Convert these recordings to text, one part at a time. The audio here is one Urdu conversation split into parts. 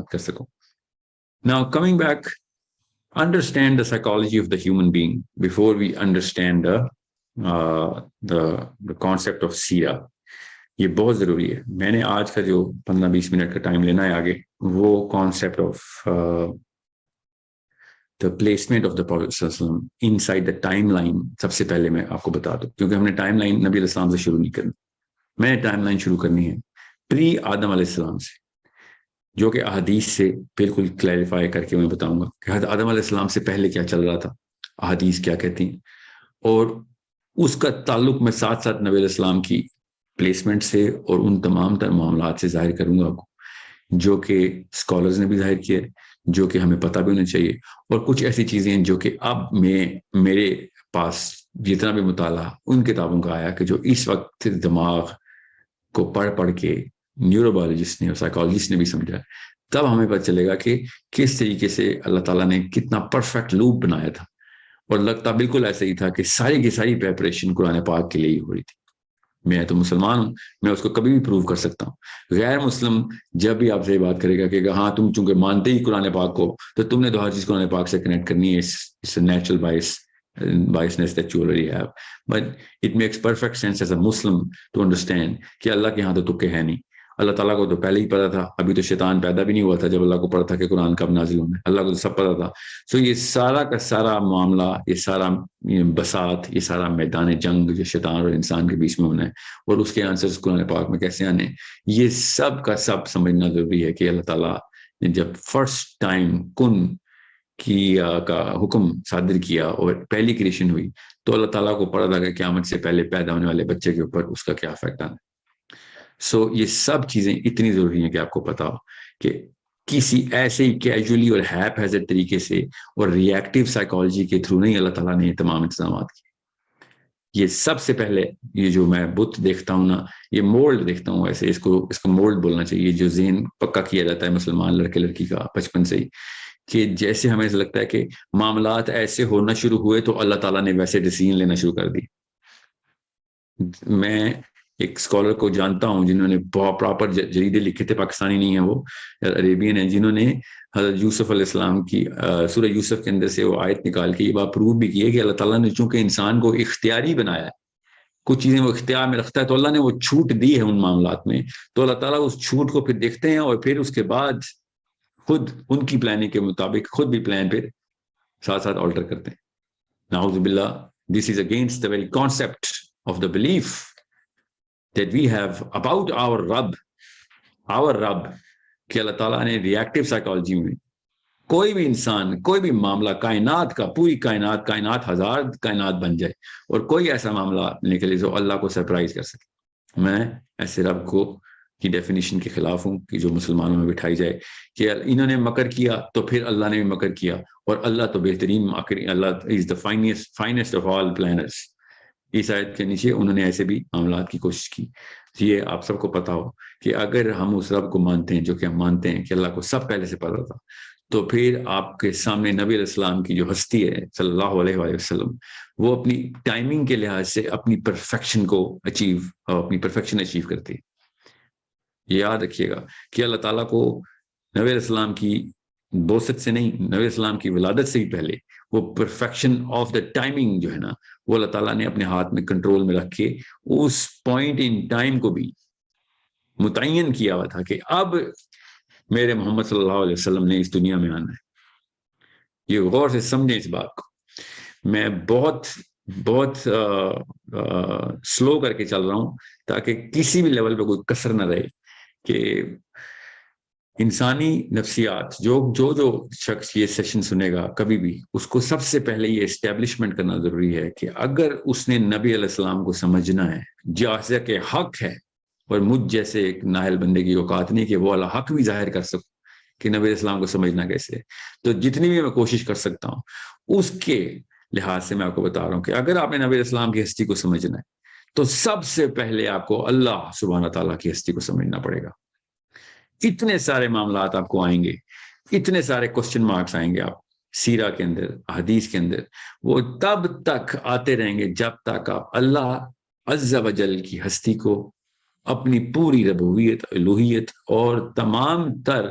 بات کر سکوں. Now coming back, understand the psychology of the human being before we understand the concept of سیرہ. یہ بہت ضروری ہے. میں نے آج کا جو 15-20 منٹ کا ٹائم لینا ہے آگے, وہ concept of the placement of the Prophet صلی اللہ علیہ وسلم inside the timeline سب سے پہلے میں آپ کو بتا دوں, کیونکہ ہم نے ٹائم لائن نبی علیہ السلام سے شروع نہیں کرنی. میں نے ٹائم لائن شروع کرنی ہے پری آدم علیہ السلام سے, جو کہ احادیث سے بالکل کلیریفائی کر کے میں بتاؤں گا کہ حضرت آدم علیہ السلام سے پہلے کیا چل رہا تھا, احادیث کیا کہتی ہیں, اور اس کا تعلق میں ساتھ ساتھ نبی علیہ السلام کی پلیسمنٹ سے اور ان تمام تر معاملات سے ظاہر کروں گا آپ کو, جو کہ اسکالرز نے بھی ظاہر کیے, جو کہ ہمیں پتہ بھی ہونا چاہیے, اور کچھ ایسی چیزیں ہیں جو کہ اب میرے پاس جتنا بھی مطالعہ ان کتابوں کا آیا کہ جو اس وقت دماغ کو پڑھ کے نیوروبایولوجسٹ نے اور سائیکالوجسٹ نے بھی سمجھا, تب ہمیں پتہ چلے گا کہ کس طریقے سے اللہ تعالیٰ نے کتنا پرفیکٹ لوپ بنایا تھا, اور لگتا بالکل ایسا ہی تھا کہ ساری کی ساری پریپریشن قرآن پاک کے لیے ہی ہو رہی تھی. میں تو مسلمان ہوں, میں اس کو کبھی بھی پروو کر سکتا ہوں. غیر مسلم جب بھی آپ سے بات کرے گا کہ ہاں تم چونکہ مانتے ہی قرآن پاک کو, تو تم نے تو ہر چیز قرآن پاک سے کنیکٹ کرنی ہے. اس natural biasness that you already have, but it makes perfect sense as a Muslim to understand کہ اللہ کے ہاں تو تکے ہے نہیں. اللہ تعالیٰ کو تو پہلے ہی پتا تھا, ابھی تو شیطان پیدا بھی نہیں ہوا تھا جب اللہ کو پتا تھا کہ قرآن کب نازل ہونا ہے, اللہ کو تو سب پتا تھا. سو یہ سارا کا سارا معاملہ, یہ سارا بساط, یہ سارا میدان جنگ جو شیطان اور انسان کے بیچ میں ہونا ہے, اور اس کے آنسرز قرآن پاک میں کیسے آنے, یہ سب کا سب سمجھنا ضروری ہے کہ اللہ تعالیٰ نے جب فرسٹ ٹائم کن کا حکم صادر کیا اور پہلی کریشن ہوئی, تو اللہ تعالیٰ کو پڑا تھا کہ قیامت سے پہلے پیدا ہونے والے بچے کے اوپر اس کا کیا افیکٹ آنا. سو یہ سب چیزیں اتنی ضروری ہیں کہ آپ کو پتا ہو کہ کسی ایسے ہی کیجولی اور ہیپ ہیزڈ طریقے سے اور ریئیکٹیو سائیکالوجی کے تھرو نہیں اللہ تعالیٰ نے یہ تمام انتظامات کیے. یہ سب سے پہلے یہ جو میں بت دیکھتا ہوں نا, یہ مولڈ دیکھتا ہوں, ایسے اس کو مولڈ بولنا چاہیے, جو ذہن پکا کیا جاتا ہے مسلمان لڑکے لڑکی کا بچپن سے ہی, کہ جیسے ہمیں ایسا لگتا ہے کہ معاملات ایسے ہونا شروع ہوئے تو اللہ تعالیٰ نے ویسے ڈیسیژن لینا شروع کر دی. میں ایک اسکالر کو جانتا ہوں جنہوں نے بہت پراپر جریدے لکھے تھے, پاکستانی نہیں ہیں وہ, عربین ہیں, جنہوں نے حضرت یوسف علیہ السلام کی سورہ یوسف کے اندر سے وہ آیت نکال کے یہ بات پروو بھی کی ہے کہ اللہ تعالیٰ نے چونکہ انسان کو اختیاری بنایا ہے, کچھ چیزیں وہ اختیار میں رکھتا ہے, تو اللہ نے وہ چھوٹ دی ہے ان معاملات میں, تو اللہ تعالیٰ اس چھوٹ کو پھر دیکھتے ہیں اور پھر اس کے بعد خود ان کی پلاننگ کے مطابق خود بھی پلان پھر ساتھ ساتھ آلٹر کرتے ہیں. نعوذ باللہ, this is against the very concept of the belief that we have about our Rabb, کہ اللہ تعالیٰ نے ریئیکٹیو سائیکالوجی میں کوئی بھی انسان, کوئی بھی معاملہ کائنات کا, پوری کائنات ہزار کائنات بن جائے, اور کوئی ایسا معاملہ نکلے جو اللہ کو سرپرائز کر سکے. میں ایسے رب کو کی ڈیفینیشن کے خلاف ہوں کہ جو مسلمانوں میں بٹھائی جائے کہ انہوں نے مکر کیا تو پھر اللہ نے بھی مکر کیا, اور اللہ تو بہترین ماکر, Allah is the finest of all planners. اس آیت کے نیچے انہوں نے ایسے بھی معاملات کی کوشش کی. یہ آپ سب کو پتا ہو کہ اگر ہم اس رب کو مانتے ہیں جو کہ ہم مانتے ہیں کہ اللہ کو سب پہلے سے پتا تھا, تو پھر آپ کے سامنے نبی علیہ السلام کی جو ہستی ہے صلی اللہ علیہ وآلہ وسلم, وہ اپنی ٹائمنگ کے لحاظ سے اپنی پرفیکشن اچیو کرتی ہے. یہ یاد رکھیے گا کہ اللہ تعالیٰ کو نبی علیہ السلام کی بوست سے نہیں, نبی علیہ السلام کی ولادت سے ہی پہلے وہ پرفیکشن آف دا ٹائمنگ جو ہے نا, وہ اللہ تعالیٰ نے اپنے ہاتھ میں کنٹرول میں رکھ کے اس پوائنٹ ان ٹائم کو بھی متعین کیا ہوا تھا کہ اب میرے محمد صلی اللہ علیہ وسلم نے اس دنیا میں آنا ہے. یہ غور سے سمجھیں اس بات کو. میں بہت سلو کر کے چل رہا ہوں تاکہ کسی بھی لیول پہ کوئی کسر نہ رہے, کہ انسانی نفسیات جو شخص یہ سیشن سنے گا کبھی بھی, اس کو سب سے پہلے یہ اسٹیبلشمنٹ کرنا ضروری ہے کہ اگر اس نے نبی علیہ السلام کو سمجھنا ہے جیسا کہ حق ہے, اور مجھ جیسے ایک نااہل بندے کی اوقات نہیں کہ وہ اللہ حق بھی ظاہر کر سکوں کہ نبی علیہ السلام کو سمجھنا کیسے, تو جتنی بھی میں کوشش کر سکتا ہوں اس کے لحاظ سے میں آپ کو بتا رہا ہوں کہ اگر آپ نے نبی علیہ السلام کی ہستی کو سمجھنا ہے تو سب سے پہلے آپ کو اللہ سبحانہ تعالیٰ کی ہستی کو سمجھنا پڑے گا. اتنے سارے معاملات آپ کو آئیں گے, اتنے سارے کوسچن مارکس آئیں گے آپ سیرہ کے اندر, حدیث کے اندر, وہ تب تک آتے رہیں گے جب تک آپ اللہ عز و جل کی ہستی کو, اپنی پوری ربوبیت, الوہیت اور تمام تر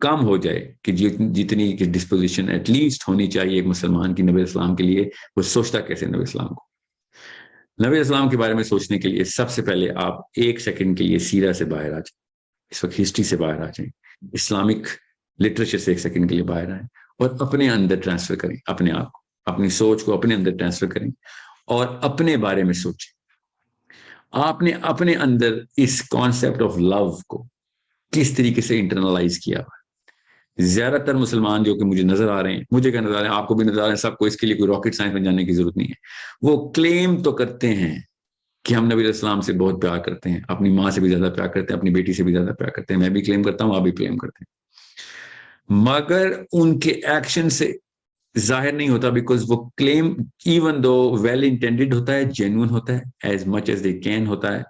کم ہو جائے کہ جتنی کہ ڈسپوزیشن ایٹ لیسٹ ہونی چاہیے ایک مسلمان کی نبی اسلام کے لیے، وہ سوچتا کیسے نبی اسلام کو؟ نبی اسلام کے بارے میں سوچنے کے لیے سب سے پہلے آپ ایک سیکنڈ کے لیے سیرہ سے باہر آ جائیں، اس وقت ہسٹری سے باہر آ جائیں، اسلامک لٹریچر سے ایک سیکنڈ کے لیے باہر آئیں اور اپنے اندر ٹرانسفر کریں، اپنے آپ کو، اپنی سوچ کو اپنے اندر ٹرانسفر کریں اور اپنے بارے میں سوچیں۔ آپ نے اپنے اندر اس کانسیپٹ آف لو کو کس طریقے سے انٹرنلائز کیا ہوا؟ زیادہ تر مسلمان جو کہ مجھے نظر آ رہے ہیں، مجھے کیا نظر آ رہے ہیں، آپ کو بھی نظر آ رہے ہیں، سب کو، اس کے لیے کوئی راکٹ سائنس میں جانے کی ضرورت نہیں ہے، وہ کلیم تو کرتے ہیں کہ ہم نبی علیہ السلام سے بہت پیار کرتے ہیں، اپنی ماں سے بھی زیادہ پیار کرتے ہیں، اپنی بیٹی سے بھی زیادہ پیار کرتے ہیں، میں بھی کلیم کرتا ہوں، آپ بھی کلیم کرتے ہیں، مگر ان کے ایکشن سے ظاہر نہیں ہوتا، بیکاز وہ کلیم ایون دو ویل انٹینڈیڈ ہوتا ہے، جینوئن ہوتا ہے، as much as they can ہوتا ہے،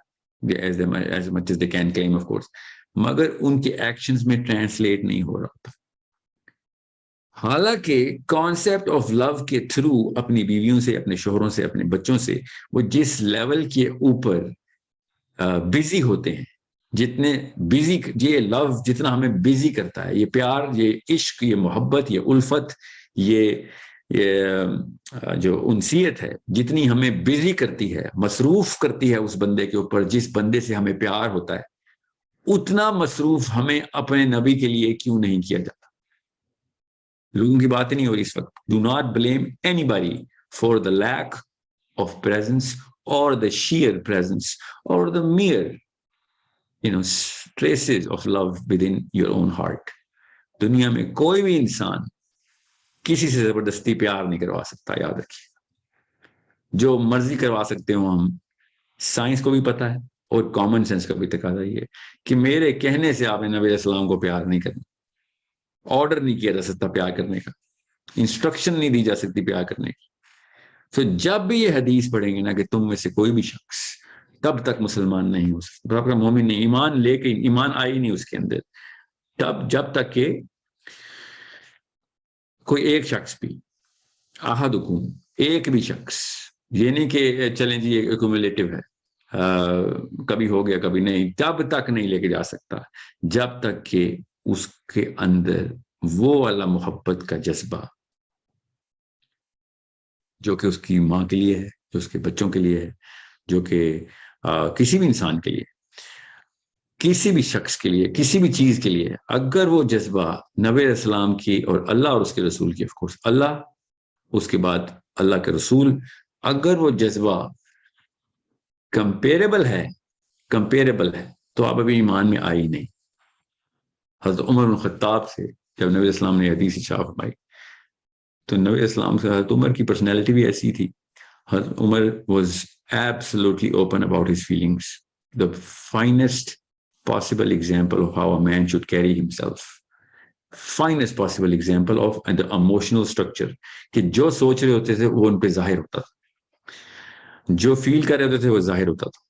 as much as they can claim of course, مگر ان کے ایکشنز میں ٹرانسلیٹ نہیں ہو رہا ہوتا۔ حالانکہ کانسیپٹ آف لو کے تھرو اپنی بیویوں سے، اپنے شوہروں سے، اپنے بچوں سے وہ جس لیول کے اوپر بزی ہوتے ہیں، جتنے بزی، یہ لو جتنا ہمیں بزی کرتا ہے، یہ پیار، یہ عشق، یہ محبت، یہ الفت، یہ جو انسیت ہے، جتنی ہمیں بزی کرتی ہے، مصروف کرتی ہے اس بندے کے اوپر جس بندے سے ہمیں پیار ہوتا ہے، اتنا مصروف ہمیں اپنے نبی کے لیے کیوں نہیں کیا جاتا؟ لوگوں کی بات نہیں ہو رہی اس وقت. Do not blame any body for the lack of presence اور دا شیئر پریزنس اور دا mayor traces of love within your own heart. دنیا میں کوئی بھی انسان کسی سے زبردستی پیار نہیں کروا سکتا، یاد رکھیے. جو مرضی کروا سکتے ہوں ہم، سائنس کو بھی پتا ہے اور کامن سینس کا بھی تقاضا یہ ہے کہ میرے کہنے سے آپ نے نبی علیہ السلام کو پیار نہیں کرنا، آرڈر نہیں کیا جا سکتا پیار کرنے کا، انسٹرکشن نہیں دی جا سکتی پیار کرنے کی. تو جب بھی یہ حدیث پڑھیں گے نا کہ تم میں سے کوئی بھی شخص تب تک مسلمان نہیں ہو سکتا، تب تک مومن نہیں، ایمان لے کے ایمان آئی نہیں اس کے اندر، تب جب تک کہ کوئی ایک شخص بھی، احدکم، ایک بھی شخص، یہ نہیں کہ چلیں جی یہ ایکومولیٹو ہے، کبھی ہو گیا کبھی نہیں، تب تک نہیں لے کے جا سکتا جب تک کہ اس کے اندر وہ والا محبت کا جذبہ جو کہ اس کی ماں کے لیے ہے، جو اس کے بچوں کے لیے ہے، جو کہ کسی بھی انسان کے لیے، کسی بھی شخص کے لیے، کسی بھی چیز کے لیے، اگر وہ جذبہ نبی علیہ السلام کی اور اللہ اور اس کے رسول کی، آف کورس اللہ، اس کے بعد اللہ کے رسول، اگر وہ جذبہ کمپیریبل ہے تو آپ ابھی ایمان میں آئی نہیں. حضرت عمر بن خطاب سے جب نبی علیہ السلام نے حدیث ارشاد فرمائی تو نبی علیہ السلام سے حضرت عمر کی پرسنالٹی بھی ایسی تھی. حضرت عمر was absolutely open about his feelings, the finest possible example of how a man should carry himself, finest possible example of the emotional structure کہ جو سوچ رہے ہوتے تھے وہ ان پہ ظاہر ہوتا تھا، جو فیل کر رہے ہوتے تھے وہ ظاہر ہوتا تھا.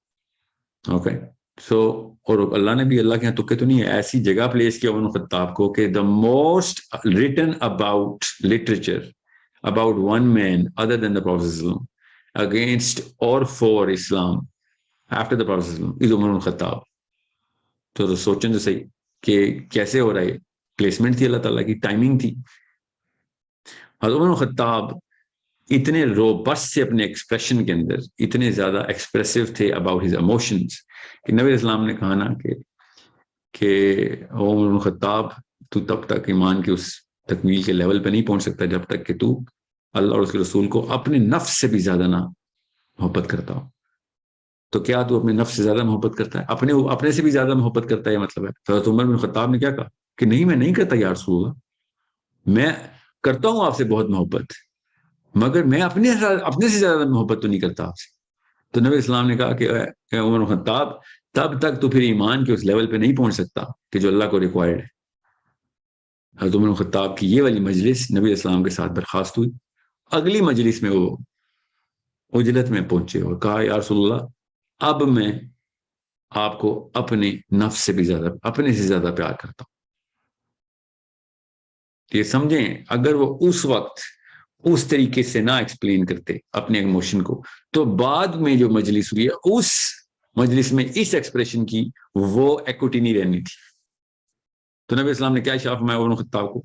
اوکے سو اور اللہ نے بھی، اللہ کے یہاں تکے تو نہیں ہے، ایسی جگہ پلیس کیا عمر خطاب کو کہ the most written about literature about one man other than the Prophet against or for Islam after the Prophet is عمر خطاب. تو سوچیں تو صحیح کہ کیسے ہو رہا ہے، پلیسمنٹ تھی اللہ تعالیٰ کی، ٹائمنگ تھی. حضرت عمر خطاب اتنے روبسٹ سے اپنے ایکسپریشن کے اندر، اتنے زیادہ ایکسپریسو تھے اباؤٹ ہز ایموشنز کہ نبی اسلام نے کہا نا کہ عمر خطاب تو تب تک ایمان کے اس تکمیل کے لیول پہ نہیں پہنچ سکتا جب تک کہ تو اللہ اور اس کے رسول کو اپنے نفس سے بھی زیادہ نہ محبت کرتا ہو. تو کیا تو اپنے نفس سے زیادہ محبت کرتا ہے، اپنے سے بھی زیادہ محبت کرتا ہے، مطلب ہے. تو حضرت عمر بن خطاب نے کیا کہا کہ نہیں، میں نہیں کرتا یا رسول اللہ، میں کرتا ہوں آپ سے بہت محبت، مگر میں اپنے سے زیادہ محبت تو نہیں کرتا آپ سے. تو نبی اسلام نے کہا کہ اے عمر خطاب، تب تک تو پھر ایمان کے اس لیول پہ نہیں پہنچ سکتا کہ جو اللہ کو ریکوائرڈ ہے. حضرت عمر خطاب کی یہ والی مجلس نبی اسلام کے ساتھ برخاست ہوئی. اگلی مجلس میں وہ اجلت میں پہنچے اور کہا یا رسول اللہ، اب میں آپ کو اپنے نفس سے بھی زیادہ، اپنے سے زیادہ پیار کرتا ہوں. یہ سمجھیں، اگر وہ اس وقت اس طریقے سے نہ ایکسپلین کرتے اپنے ایموشن کو، تو بعد میں جو مجلس ہوئی ہے اس مجلس میں اس ایکسپریشن کی وہ ایکوٹی نہیں رہنی تھی. تو نبی اسلام نے کیا اشارہ فرمایا عمر بن خطاب کو؟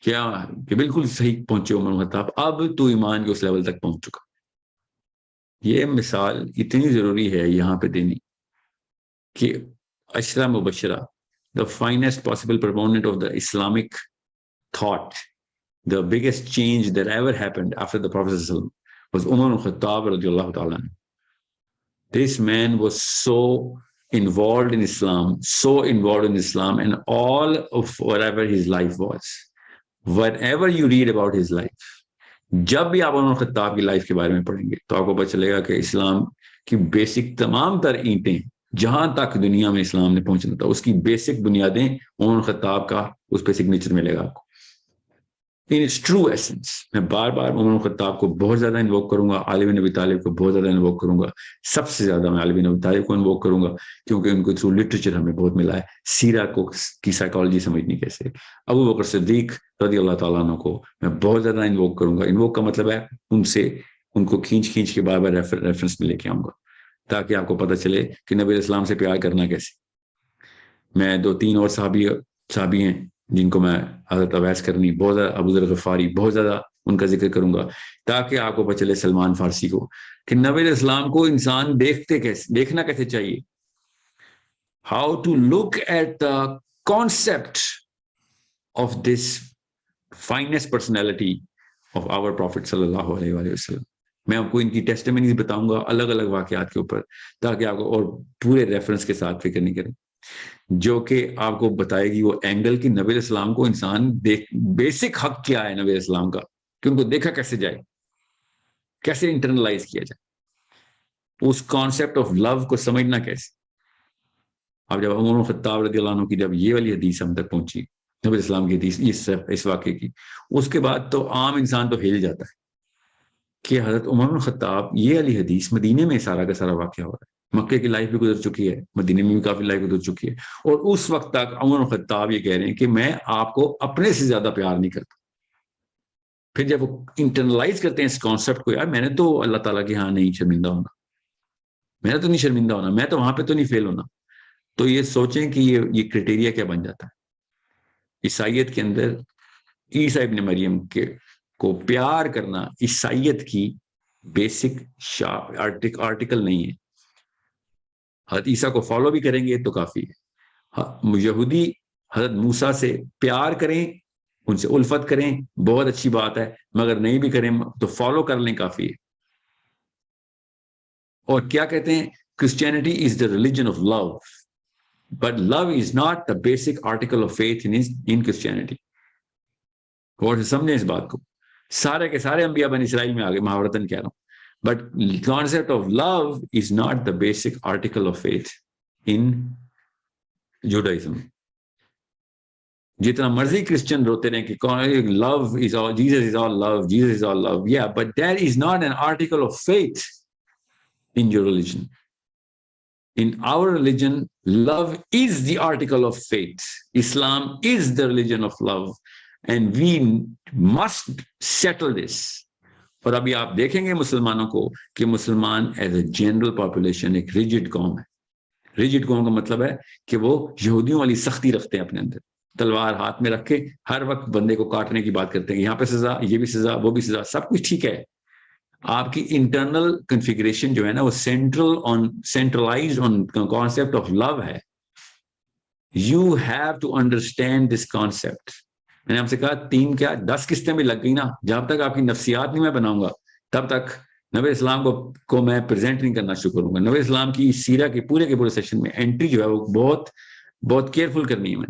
کیا کہ بالکل صحیح پہنچے عمر بن خطاب، اب تو ایمان کے اس لیول تک پہنچ چکا. یہ مثال اتنی ضروری ہے یہاں پہ دینی کہ عشرہ مبشرہ، the finest possible proponent of the Islamic thought, the biggest change that ever happened after the Prophet ﷺ was Umar ibn Khattab radiallahu ta'ala. This man was so involved in Islam, and all of whatever his life was, whatever you read about his life, جب بھی آپ عمر خطاب کی لائف کے بارے میں پڑھیں گے تو آپ کو پتہ چلے گا کہ اسلام کی بیسک تمام تر اینٹیں، جہاں تک دنیا میں اسلام نے پہنچنا تھا، اس کی بیسک بنیادیں عمر خطاب کا اس پہ سگنیچر ملے گا آپ کو. In its true essence. میں بار بار عمر خطاب کو بہت زیادہ انووک کروں گا، علی بن ابی طالب کو بہت زیادہ انووک کروں گا، سب سے زیادہ میں علی بن ابی طالب کو انووک کروں گا کیونکہ ان کو تھرو لٹریچر ہمیں بہت ملا ہے سیرہ کو کی سائیکالوجی سمجھنی کیسے. ابو بکر صدیق رضی اللہ تعالیٰ عنہ کو میں بہت زیادہ انووک کروں گا. انووک کا مطلب ہے ان کو کھینچ کے بار بار ریفرنس میں لے کے آؤں گا تاکہ آپ کو پتہ چلے کہ نبی اسلام سے پیار کرنا کیسے. میں 2-3 اور صحابی ہیں جن کو میں حضرت اویس کرنی، بہت زیادہ ابو ذر غفاری، بہت زیادہ ان کا ذکر کروں گا تاکہ آپ کو پتہ چلے سلمان فارسی کو کہ نبی اسلام کو انسان دیکھنا کیسے چاہیے. How to look at the concept of this finest personality of our prophet صلی اللہ علیہ وآلہ وسلم. میں آپ کو ان کی ٹیسٹیمنیز بتاؤں گا الگ الگ واقعات کے اوپر تاکہ آپ کو اور پورے ریفرنس کے ساتھ فکر نہیں کریں، جو کہ آپ کو بتائے گی وہ اینگل کہ نبی اسلام کو انسان بیسک حق کیا ہے نبی اسلام کا، کہ ان کو دیکھا کیسے جائے، کیسے انٹرنلائز کیا جائے، اس کانسیپٹ آف لو کو سمجھنا کیسے. اب جب عمر خطاب رضی اللہ عنہ کی جب یہ والی حدیث ہم تک پہنچی، نبی اسلام کی حدیث اس واقعے کی، اس کے بعد تو عام انسان تو ہل جاتا ہے کہ حضرت عمر بن خطاب یہ والی حدیث مدینے میں سارا کا سارا واقعہ ہو رہا ہے. مکے کی لائف بھی گزر چکی ہے، مدینے میں بھی کافی لائف گزر چکی ہے، اور اس وقت تک عمر بن خطاب یہ کہہ رہے ہیں کہ میں آپ کو اپنے سے زیادہ پیار نہیں کرتا. پھر جب وہ انٹرنلائز کرتے ہیں اس کانسیپٹ کو، یار میں نے تو اللہ تعالیٰ کے ہاں نہیں شرمندہ ہونا، میں نے تو نہیں شرمندہ ہونا، میں تو وہاں پہ تو نہیں فیل ہونا. تو یہ سوچیں کہ یہ کرائٹیریا کیا بن جاتا ہے. عیسائیت کے اندر عیسیٰ ابن مریم کو پیار کرنا عیسائیت کی بیسک آرٹیکل نہیں ہے. حضرت عیسیٰ کو فالو بھی کریں گے تو کافی ہے. یہودی حضرت موسیٰ سے پیار کریں، ان سے الفت کریں، بہت اچھی بات ہے، مگر نہیں بھی کریں تو فالو کر لیں کافی ہے. اور کیا کہتے ہیں، Christianity is the religion of love, but love is not the basic article of faith in Christianity. اور سمجھیں اس بات کو، سارے کے سارے انبیاء بنی اسرائیل میں آگے، محاورتاً کہہ رہا ہوں، but concept of love is not the basic article of faith in Judaism. جتنا مرضی کرسچن روتے رہیں کہ love is all, Jesus is all love, Jesus is all love. Yeah, but that is not an article of faith in your religion. In our religion, love is the article of faith. Islam is the religion of love. And we must settle this. اور ابھی آپ دیکھیں گے مسلمانوں کو کہ مسلمان ایز اے جنرل پاپولیشن ایک ریجڈ قوم ہے. ریجڈ قوم کا مطلب ہے کہ وہ یہودیوں والی سختی رکھتے ہیں اپنے اندر، تلوار ہاتھ میں رکھ کے ہر وقت بندے کو کاٹنے کی بات کرتے ہیں، یہاں پہ سزا، یہ بھی سزا، وہ بھی سزا، سب کچھ ٹھیک ہے. آپ کی انٹرنل کنفیگریشن جو ہے نا وہ centralized on concept of love ہے. You have to understand this concept. میں نے آپ سے کہا 10 قسطیں بھی لگ گئی نا، جب تک آپ کی نفسیات نہیں میں بناؤں گا تب تک نبی اسلام کو میں پریزنٹ نہیں کرنا شروع کروں گا. نبی اسلام کی سیرہ کے پورے سیشن میں انٹری جو ہے وہ بہت بہت کیئرفل کرنی ہے میں.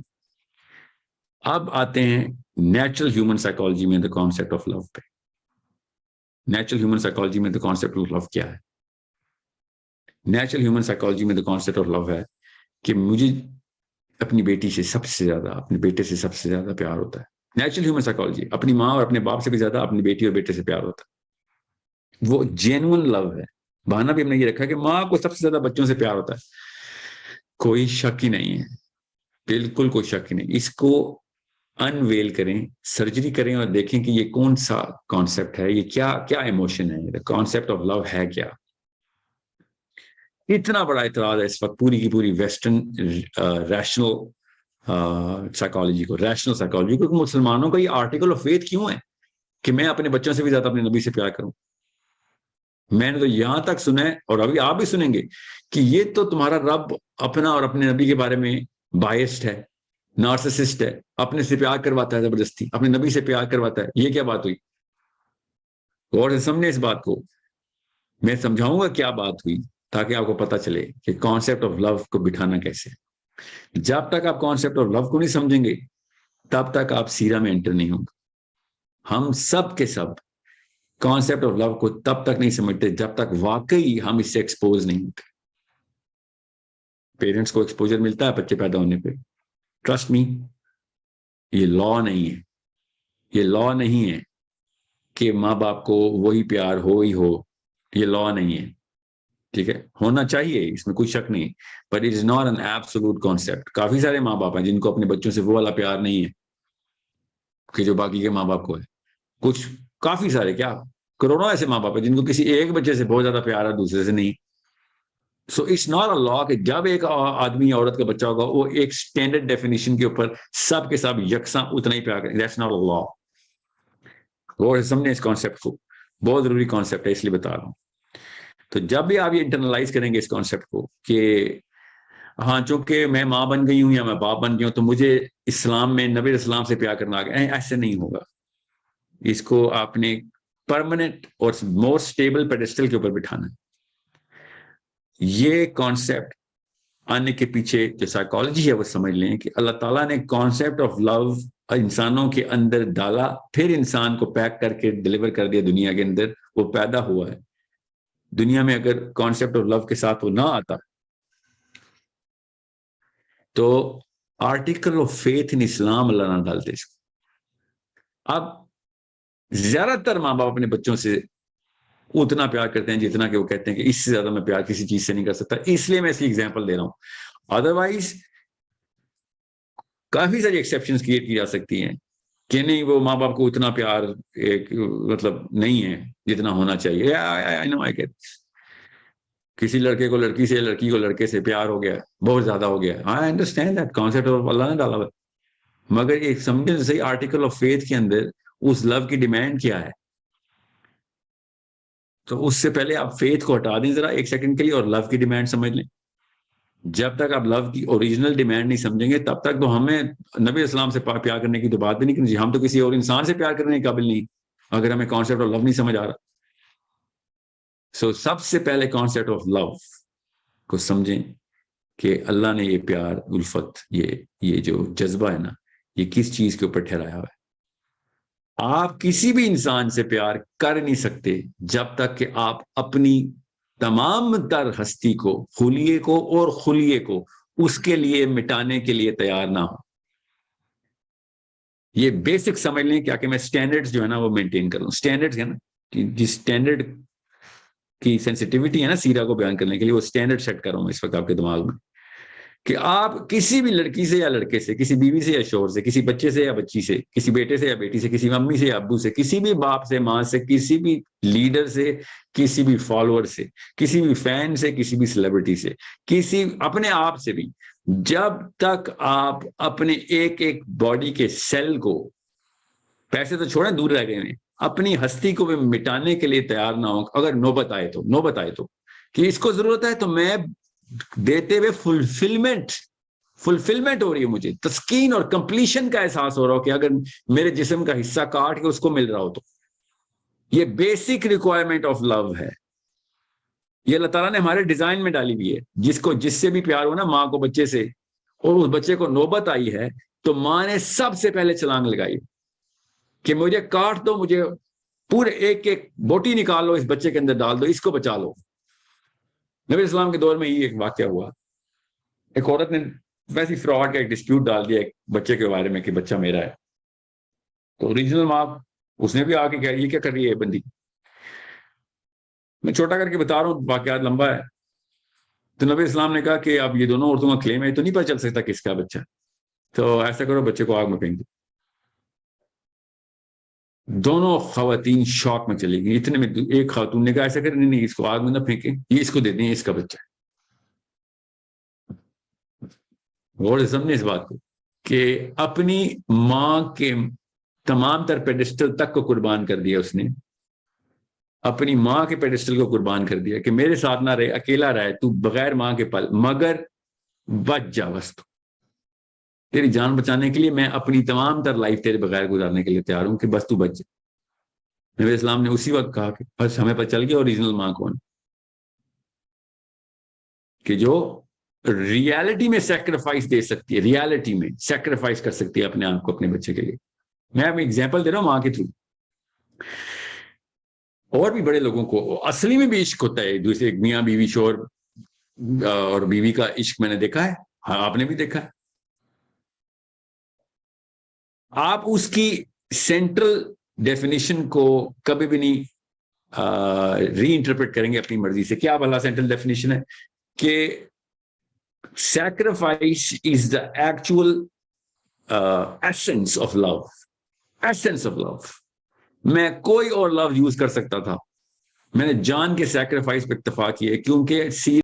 اب آتے ہیں نیچرل ہیومن سائیکالوجی میں دا کانسیپٹ آف لو پہ. نیچرل ہیومن سائیکالوجی میں دا کانسیپٹ آف لو کیا ہے؟ نیچرل ہیومن سائیکالوجی میں دا کانسیپٹ آف لو ہے کہ مجھے اپنی بیٹی سے سب سے زیادہ، اپنے بیٹے سے سب سے زیادہ پیار ہوتا ہے. نیچرل ہیومن سائیکالوجی، اپنی ماں اور اپنے باپ سے بھی زیادہ اپنی بیٹی اور بیٹے سے پیار ہوتا ہے. وہ جینون لو ہے. بہانہ بھی ہم نے یہ رکھا کہ ماں کو سب سے زیادہ بچوں سے پیار ہوتا ہے. کوئی شک ہی نہیں ہے، بالکل کوئی شک ہی نہیں. اس کو انویل کریں، سرجری کریں اور دیکھیں کہ یہ کون سا کانسیپٹ ہے، یہ کیا ایموشن ہے، کانسیپٹ آف لو ہے کیا. اتنا بڑا اعتراض ہے اس وقت پوری کی پوری ویسٹرن ریشنل سائیکالوجی کو, ریشنل سائیکالوجی کو. مسلمانوں کا یہ آرٹیکل آف فیتھ کیوں ہے کہ میں اپنے بچوں سے بھی زیادہ اپنے نبی سے پیار کروں؟ میں نے تو یہاں تک سنا ہے, اور ابھی آپ بھی سنیں گے, کہ یہ تو تمہارا رب اپنا اور اپنے نبی کے بارے میں بائسڈ ہے, نارسسسٹ ہے, اپنے سے پیار کرواتا ہے زبردستی, اپنے نبی سے پیار کرواتا ہے. یہ کیا بات ہوئی؟ غور سے سمجھیں اس بات کو. میں سمجھاؤں گا کیا بات ہوئی تاکہ آپ کو پتہ چلے کہ کانسیپٹ آف لو کو بٹھانا کیسے. جب تک آپ کانسیپٹ آف لو کو نہیں سمجھیں گے تب تک آپ سیرہ میں انٹر نہیں ہوں گے. ہم سب کے سب کانسیپٹ آف لو کو تب تک نہیں سمجھتے جب تک واقعی ہم اس سے ایکسپوز نہیں ہوتے. پیرنٹس کو ایکسپوجر ملتا ہے بچے پیدا ہونے پہ, ٹرسٹ می, یہ لا نہیں ہے. یہ لا نہیں ہے کہ ماں باپ کو وہی پیار ہو ہی ہو, یہ لا نہیں ہے. ٹھیک ہے, ہونا چاہیے, اس میں کوئی شک نہیں, but it is not an absolute concept. کافی سارے ماں باپ ہیں جن کو اپنے بچوں سے وہ والا پیار نہیں ہے کہ جو باقی کے ماں باپ کو ہے. کچھ کافی سارے, کیا کروڑوں ایسے ماں باپ ہیں جن کو کسی ایک بچے سے بہت زیادہ پیار ہے, دوسرے سے نہیں. سو اٹس ناٹ اے لا کہ جب ایک آدمی عورت کا بچہ ہوگا وہ ایک اسٹینڈرڈ ڈیفینیشن کے اوپر سب کے سب یکساں اتنا ہی پیار کریں. دیٹس ناٹ اے لا. وہ سمجھیں اس کانسیپٹ کو, بہت ضروری کانسیپٹ ہے, اس لیے بتا رہا ہوں. تو جب بھی آپ یہ انٹرنلائز کریں گے اس کانسیپٹ کو کہ ہاں چونکہ میں ماں بن گئی ہوں یا میں باپ بن گئی ہوں تو مجھے اسلام میں نبی اسلام سے پیار کرنا آ گیا, ایسے نہیں ہوگا. اس کو آپ نے پرماننٹ اور مور اسٹیبل پیڈسٹل کے اوپر بٹھانا ہے. یہ کانسیپٹ آنے کے پیچھے جو سائیکالوجی ہے وہ سمجھ لیں کہ اللہ تعالیٰ نے کانسیپٹ آف لو انسانوں کے اندر ڈالا, پھر انسان کو پیک کر کے ڈلیور کر دیا دنیا کے اندر. وہ پیدا ہوا ہے دنیا میں. اگر کانسیپٹ آف لو کے ساتھ وہ نہ آتا تو آرٹیکل آف فیتھ ان اسلام اللہ نہ ڈالتے اس کو. اب زیادہ تر ماں باپ اپنے بچوں سے اتنا پیار کرتے ہیں جتنا کہ وہ کہتے ہیں کہ اس سے زیادہ میں پیار کسی چیز سے نہیں کر سکتا. اس لیے میں اس کی ایگزامپل دے رہا ہوں. ادروائز کافی ساری ایکسیپشنز کریٹ کی جا سکتی ہیں کہ نہیں وہ ماں باپ کو اتنا پیار ایک مطلب نہیں ہے جتنا ہونا چاہیے. کسی لڑکے کو لڑکی سے, لڑکی کو لڑکے سے پیار ہو گیا, بہت زیادہ ہو گیا. I understand that concept of Allah نے ڈالا ہوا, مگر ایک سمجھیں صحیح آرٹیکل آف فیتھ کے اندر اس لو کی ڈیمانڈ کیا ہے. تو اس سے پہلے آپ فیتھ کو ہٹا دیں ذرا ایک سیکنڈ کے لیے اور لو کی ڈیمانڈ سمجھ لیں. جب تک آپ لو کی اوریجنل ڈیمانڈ نہیں سمجھیں گے تب تک تو ہمیں نبی اسلام سے پیار کرنے کی تو بات بھی نہیں کرنی. ہم تو کسی اور انسان سے پیار کرنے کے قابل نہیں اگر ہمیں کانسیپٹ آف لو نہیں سمجھ آ رہا. سو سب سے پہلے کانسیپٹ آف لو کو سمجھیں کہ اللہ نے یہ پیار, الفت, یہ جو جذبہ ہے نا, یہ کس چیز کے اوپر ٹھہرایا ہوا ہے. آپ کسی بھی انسان سے پیار کر نہیں سکتے جب تک کہ آپ اپنی تمام تر ہستی کو, خلیے کو اور خلیے کو اس کے لیے مٹانے کے لیے تیار نہ ہو. یہ بیسک سمجھ لیں کیا کہ میں سٹینڈرڈز جو ہے نا وہ مینٹین کر لوں. سٹینڈرڈز ہے نا, جس سٹینڈرڈ کی سینسٹیوٹی ہے نا سیرہ کو بیان کرنے کے لیے, وہ سٹینڈرڈ سیٹ کر رہا ہوں اس وقت آپ کے دماغ میں کہ آپ کسی بھی لڑکی سے یا لڑکے سے, کسی بیوی سے یا شوہر سے, کسی بچے سے یا بچی سے, کسی بیٹے سے یا بیٹی سے, کسی امی سے یا ابو سے, کسی بھی باپ سے, ماں سے, کسی بھی لیڈر سے, کسی بھی فالوور سے, کسی بھی فین سے, کسی بھی سیلیبریٹی سے, کسی اپنے آپ سے بھی, جب تک آپ اپنے ایک ایک باڈی کے سیل کو, پیسے تو چھوڑیں دور رہ گئے ہیں, اپنی ہستی کو بھی مٹانے کے لیے تیار نہ ہو. اگر نوبت آئے تو کہ اس کو ضرورت ہے تو میں دیتے ہوئے فلفلمنٹ ہو رہی ہے, مجھے تسکین اور کمپلیشن کا احساس ہو رہا ہو کہ اگر میرے جسم کا حصہ کاٹ کے اس کو مل رہا ہو تو. یہ بیسک ریکوائرمنٹ آف لو ہے. یہ اللہ تعالیٰ نے ہمارے ڈیزائن میں ڈالی ہوئی ہے. جس سے بھی پیار ہو نا ماں کو بچے سے, اور اس بچے کو نوبت آئی ہے تو ماں نے سب سے پہلے چھلانگ لگائی کہ مجھے کاٹ دو, مجھے پورے ایک ایک بوٹی نکالو, اس بچے کے اندر ڈال دو, اس کو بچا لو. نبی اسلام کے دور میں یہ ایک واقعہ ہوا. ایک عورت نے ویسی فراڈ کا ایک ڈسپیوٹ ڈال دیا ایک بچے کے بارے میں کہ بچہ میرا ہے. تو اوریجنل ماں اس نے بھی آ کے کہا یہ کیا کر رہی ہے بندی. میں چھوٹا کر کے بتا رہا ہوں, واقعات لمبا ہے. تو نبی اسلام نے کہا کہ اب یہ دونوں عورتوں کا کلیم ہے, تو نہیں پتہ چل سکتا کس کا بچہ, تو ایسا کرو بچے کو آگ میں پھینک دو. دونوں خواتین شوق میں چلی گئی. اتنے میں ایک خاتون نے کہا ایسا کریں, نہیں اس کو آگ میں نہ پھینکیں, یہ اس کو دے دیں, اس کا بچہ ہے. غور سے سمجھیں اس بات کو کہ اپنی ماں کے تمام تر پیڈسٹل تک کو قربان کر دیا اس نے, اپنی ماں کے پیڈسٹل کو قربان کر دیا کہ میرے ساتھ نہ رہے, اکیلا رہے, تو بغیر ماں کے پل, مگر بچ جا بس, تو تیری جان بچانے کے لیے میں اپنی تمام تر لائف تیرے بغیر گزارنے کے لیے تیار ہوں, کہ بس تو بچ جا. نبی اسلام نے اسی وقت کہا کہ بس ہمیں پتہ چل گیا اوریجنل ماں کون, کہ جو ریالٹی میں سیکریفائس دے سکتی ہے, ریالٹی میں سیکریفائس کر سکتی ہے اپنے آپ کو اپنے بچے کے لیے. میں اب ایگزامپل دے رہا ہوں ماں کے تھرو. اور بھی بڑے لوگوں کو اصلی میں بھی عشق ہوتا ہے, دوسرے میاں بیوی شوہر اور بیوی کا عشق میں نے دیکھا ہے, ہاں آپ نے بھی دیکھا ہے. آپ اس کی سینٹرل ڈیفینیشن کو کبھی بھی نہیں ری انٹرپریٹ کریں گے اپنی مرضی سے. کیا بھلا سینٹرل ڈیفینیشن ہے؟ کہ sacrifice is the actual essence of love. Essence of love. میں کوئی اور لفظ یوز کر سکتا تھا, میں نے جان کے سیکریفائس پہ اکتفا کیا, کیونکہ